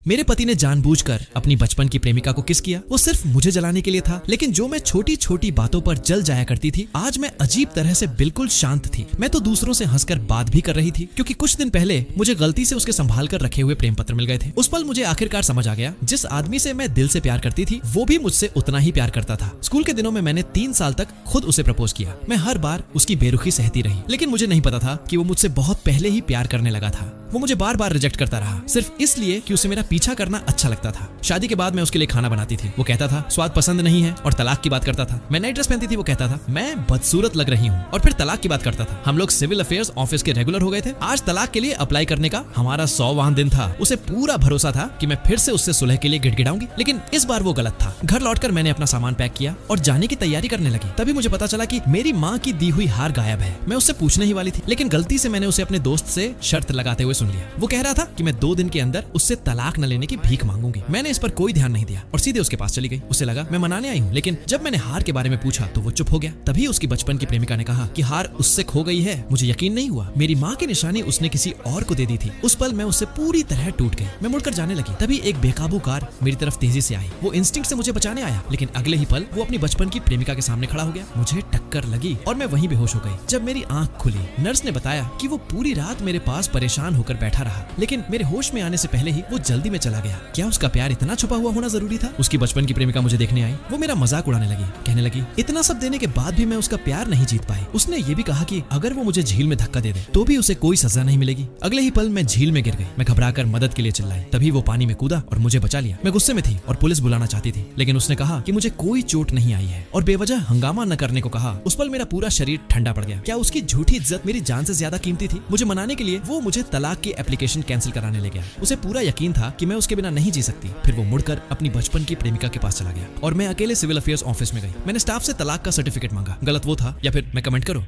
मेरे पति ने जानबूझकर अपनी बचपन की प्रेमिका को किस किया। वो सिर्फ मुझे जलाने के लिए था, लेकिन जो मैं छोटी छोटी बातों पर जल जाया करती थी, आज मैं अजीब तरह से बिल्कुल शांत थी। मैं तो दूसरों से हंसकर बात भी कर रही थी, क्योंकि कुछ दिन पहले मुझे गलती से उसके संभाल कर रखे हुए प्रेम पत्र मिल गए थे। उस पल मुझे आखिरकार समझ आ गया, जिस आदमी से मैं दिल से प्यार करती थी वो भी मुझसे उतना ही प्यार करता था। स्कूल के दिनों में मैंने 3 साल तक खुद उसे प्रपोज किया। मैं हर बार उसकी बेरुखी सहती रही, लेकिन मुझे नहीं पता था कि वो मुझसे बहुत पहले ही प्यार करने लगा था। वो मुझे बार बार रिजेक्ट करता रहा, सिर्फ इसलिए कि उसे मेरा पीछा करना अच्छा लगता था। शादी के बाद मैं उसके लिए खाना बनाती थी, वो कहता था स्वाद पसंद नहीं है और तलाक की बात करता था। मैं नई ड्रेस पहनती थी, वो कहता था मैं बदसूरत लग रही हूँ और फिर तलाक की बात करता था। हम लोग सिविल अफेयर्स ऑफिस के रेगुलर हो गए थे। आज तलाक के लिए अप्लाई करने का हमारा 100वां दिन था। उसे पूरा भरोसा था कि मैं फिर से उससे सुलह के लिए गिड़गिड़ाऊंगी, लेकिन इस बार वो गलत था। घर लौटकर मैंने अपना सामान पैक किया और जाने की तैयारी करने लगी। तभी मुझे पता चला कि मेरी माँ की दी हुई हार गायब है। मैं उससे पूछने ही वाली थी, लेकिन गलती से मैंने उसे अपने दोस्त से शर्त लगाते हुए सुन लिया। वो कह रहा था कि मैं 2 दिन के अंदर उससे तलाक न लेने की भीख मांगूंगी। मैंने इस पर कोई ध्यान नहीं दिया और सीधे उसके पास चली गई। उसे लगा मैं मनाने आई हूँ, लेकिन जब मैंने हार के बारे में पूछा तो वो चुप हो गया। तभी उसकी बचपन की प्रेमिका ने कहा कि हार उससे खो गई है। मुझे यकीन नहीं हुआ, मेरी माँ की निशानी उसने किसी और को दे दी थी। उस पल मैं उससे पूरी तरह टूट गई। मैं मुड़कर जाने लगी, तभी एक बेकाबू कार मेरी तरफ तेजी से आई। वो इंस्टिंक्ट से मुझे बचाने आया, लेकिन अगले ही पल वो अपनी बचपन की प्रेमिका के सामने खड़ा हो गया। मुझे टक्कर लगी और मैं वहीं बेहोश हो गई। जब मेरी आंख खुली, नर्स ने बताया कि वो पूरी रात मेरे पास परेशान होकर बैठा रहा, लेकिन मेरे होश में आने से पहले ही वो जल्दी में चला गया। क्या उसका प्यार इतना छुपा हुआ होना जरूरी था? उसकी बचपन की प्रेमिका मुझे देखने आई। वो मेरा मजाक उड़ाने लगी, कहने लगी इतना सब देने के बाद भी मैं उसका प्यार नहीं जीत पाई। उसने ये भी कहा कि अगर वो मुझे झील में धक्का दे दे तो भी उसे कोई सजा नहीं मिलेगी। अगले ही पल मैं झील में गिर गई। मैं घबराकर मदद के लिए चिल्लाई, तभी वो पानी में कूदा और मुझे बचा लिया। मैं गुस्से में थी और पुलिस बुलाना चाहती थी, लेकिन उसने कहा कि मुझे कोई चोट नहीं आई है और बेवजह हंगामा न करने को कहा। उस पल मेरा पूरा शरीर ठंडा पड़ गया। क्या उसकी झूठी इज्जत मेरी जान से ज्यादा कीमती थी? मुझे मनाने के लिए वो मुझे तलाक की एप्लीकेशन कैंसिल कराने ले गया। उसे पूरा यकीन था कि मैं उसके बिना नहीं जी सकती। फिर वो मुड़कर अपनी बचपन की प्रेमिका के पास चला गया और मैं अकेले सिविल अफेयर्स ऑफिस में गई। मैंने स्टाफ से तलाक का सर्टिफिकेट मांगा। गलत वो था या फिर मैं कमेंट करो।